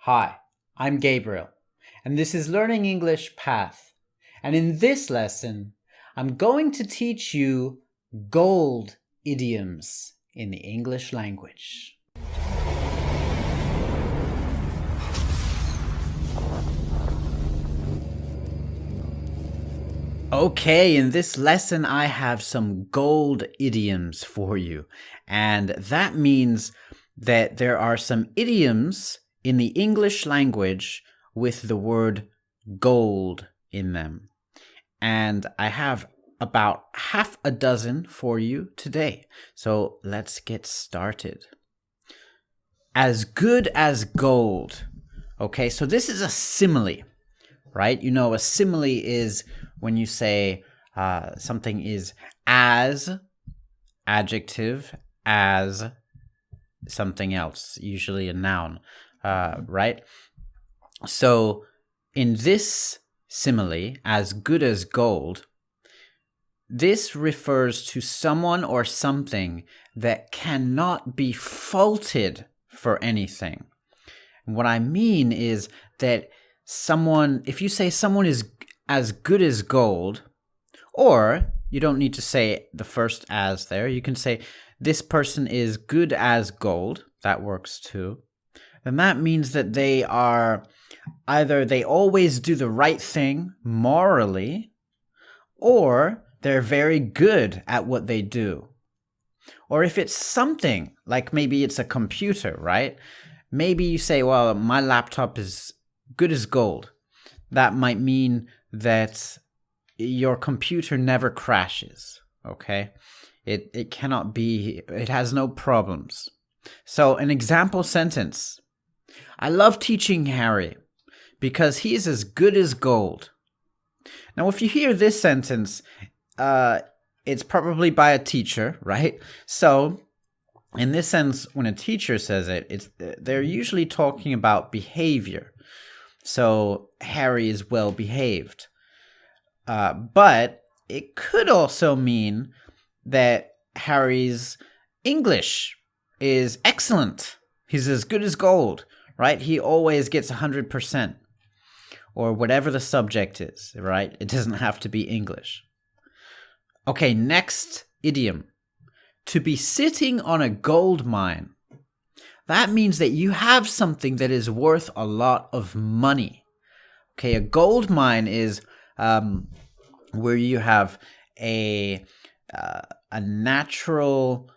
Hi, I'm Gabriel, and this is Learning English Path. And in this lesson, I'm going to teach you gold idioms in the English language. Okay, in this lesson, I have some gold idioms for you. And that means that there are some idioms in the English language with the word gold in them. And I have about half a dozen for you today. So let's get started. As good as gold. Okay, so this is a simile, right? You know, a simile is when you say something is as adjective as something else, usually a noun, right? So in this simile, as good as gold, this refers to someone or something that cannot be faulted for anything. And what I mean is that if you say someone is as good as gold, or you don't need to say the first as there, you can say this person is good as gold, that works too. And that means that they are either they always do the right thing morally, or they're very good at what they do. Or if it's something, like maybe it's a computer, right? Maybe you say, well, my laptop is good as gold. That might mean that your computer never crashes, okay? It cannot be, it has no problems. So an example sentence. I love teaching Harry because he is as good as gold. Now, if you hear this sentence, it's probably by a teacher, right? So in this sense, when a teacher says it, they're usually talking about behavior. So Harry is well behaved. But it could also mean that Harry's English is excellent. He's as good as gold, right? He always gets 100%. Or whatever the subject is, right? It doesn't have to be English. Okay, next idiom. To be sitting on a gold mine. That means that you have something that is worth a lot of money. Okay, a gold mine is where you have a natural,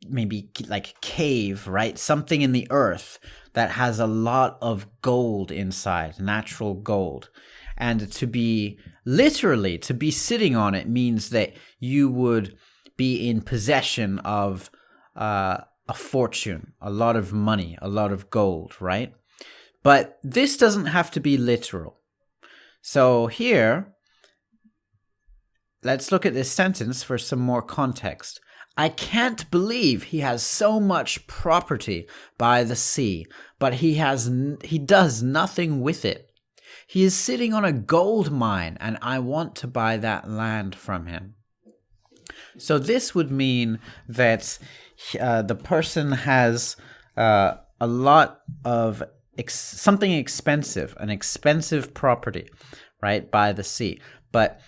maybe like cave, right? Something in the earth that has a lot of gold inside, natural gold. And to be sitting on it means that you would be in possession of a fortune, a lot of money, a lot of gold, right? But this doesn't have to be literal. So here, let's look at this sentence for some more context. I can't believe he has so much property by the sea, but he does nothing with it. He is sitting on a gold mine, and I want to buy that land from him. So this would mean that the person has a lot of something expensive, an expensive property, right, by the sea, but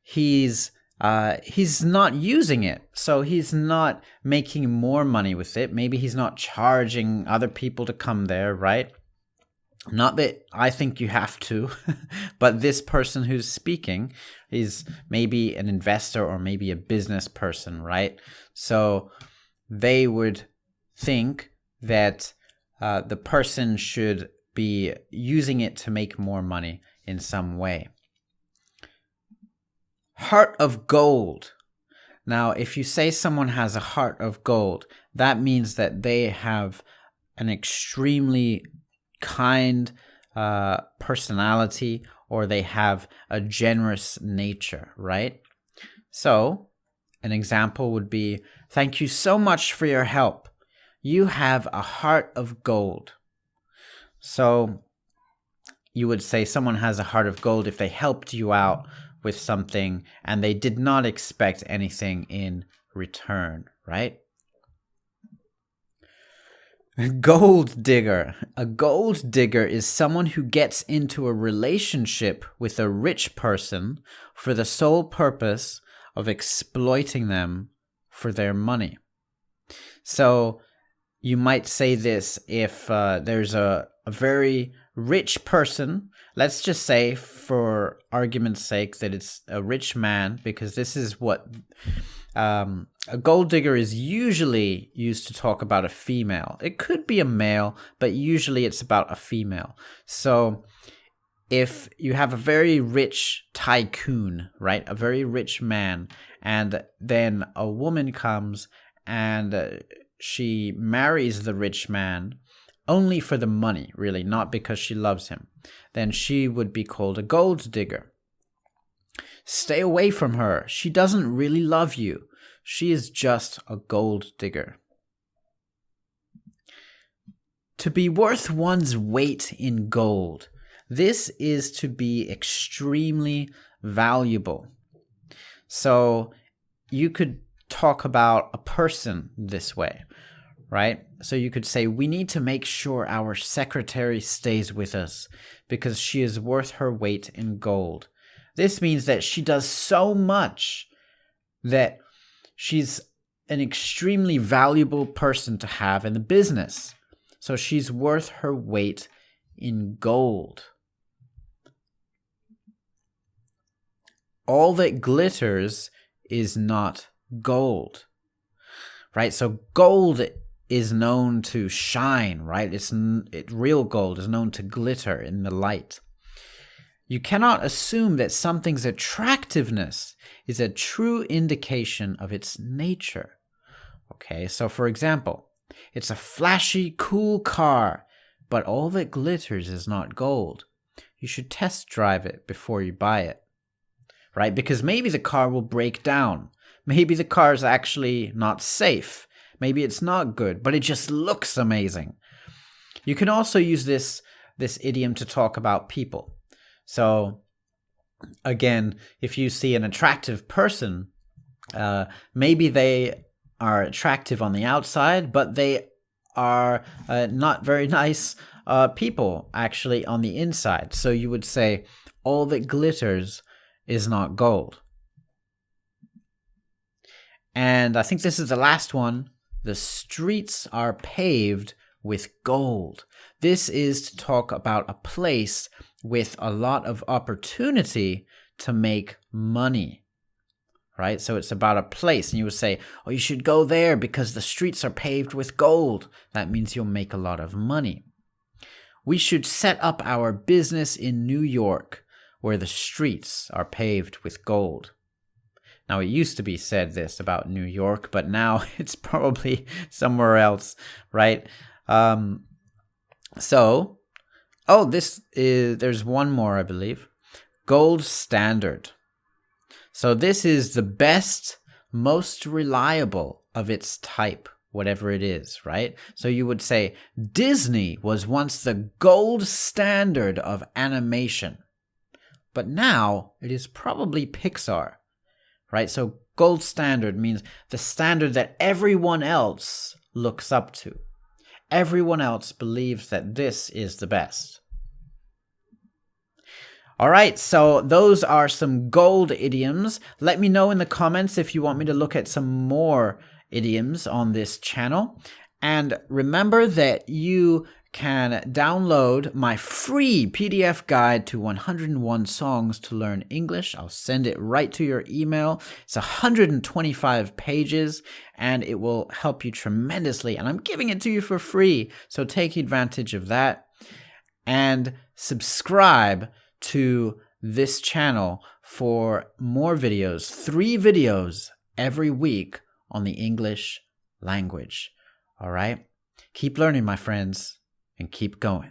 he's not using it, so he's not making more money with it. Maybe he's not charging other people to come there, right? Not that I think you have to, but this person who's speaking is maybe an investor or maybe a business person, right? So they would think that the person should be using it to make more money in some way. Heart of gold. Now, if you say someone has a heart of gold, that means that they have an extremely kind personality, or they have a generous nature, right? So, an example would be, thank you so much for your help. You have a heart of gold. So, you would say someone has a heart of gold if they helped you out with something and they did not expect anything in return, right? Gold digger. A gold digger is someone who gets into a relationship with a rich person for the sole purpose of exploiting them for their money. So you might say this if there's a very rich person. Let's just say, for argument's sake, that it's a rich man, because this is what a gold digger is usually used to talk about a female. It could be a male, but usually it's about a female. So if you have a very rich tycoon, right, a very rich man, and then a woman comes and she marries the rich man only for the money, really, not because she loves him, then she would be called a gold digger. Stay away from her. She doesn't really love you. She is just a gold digger. To be worth one's weight in gold. This is to be extremely valuable. So you could talk about a person this way, right? So you could say, we need to make sure our secretary stays with us because she is worth her weight in gold. This means that she does so much that she's an extremely valuable person to have in the business. So she's worth her weight in gold. All that glitters is not gold, right? So gold is known to shine, right? Real gold is known to glitter in the light. You cannot assume that something's attractiveness is a true indication of its nature. Okay, so for example, it's a flashy, cool car, but all that glitters is not gold. You should test drive it before you buy it, right? Because maybe the car will break down. Maybe the car is actually not safe. Maybe it's not good, but it just looks amazing. You can also use this idiom to talk about people. So again, if you see an attractive person, maybe they are attractive on the outside, but they are not very nice people actually on the inside. So you would say, all that glitters is not gold. And I think this is the last one. The streets are paved with gold. This is to talk about a place with a lot of opportunity to make money, right? So it's about a place, and you would say, oh, you should go there because the streets are paved with gold. That means you'll make a lot of money. We should set up our business in New York where the streets are paved with gold. Now, it used to be said this about New York, but now it's probably somewhere else, right? There's one more, I believe. Gold standard. So this is the best, most reliable of its type, whatever it is, right? So you would say, Disney was once the gold standard of animation, but now it is probably Pixar. Right? So gold standard means the standard that everyone else looks up to. Everyone else believes that this is the best. All right, so those are some gold idioms. Let me know in the comments if you want me to look at some more idioms on this channel. And remember that you can download my free PDF guide to 101 songs to learn English. I'll send it right to your email. It's 125 pages and it will help you tremendously. And I'm giving it to you for free. So take advantage of that and subscribe to this channel for more videos, 3 videos every week on the English language. All right? Keep learning, my friends. And keep going.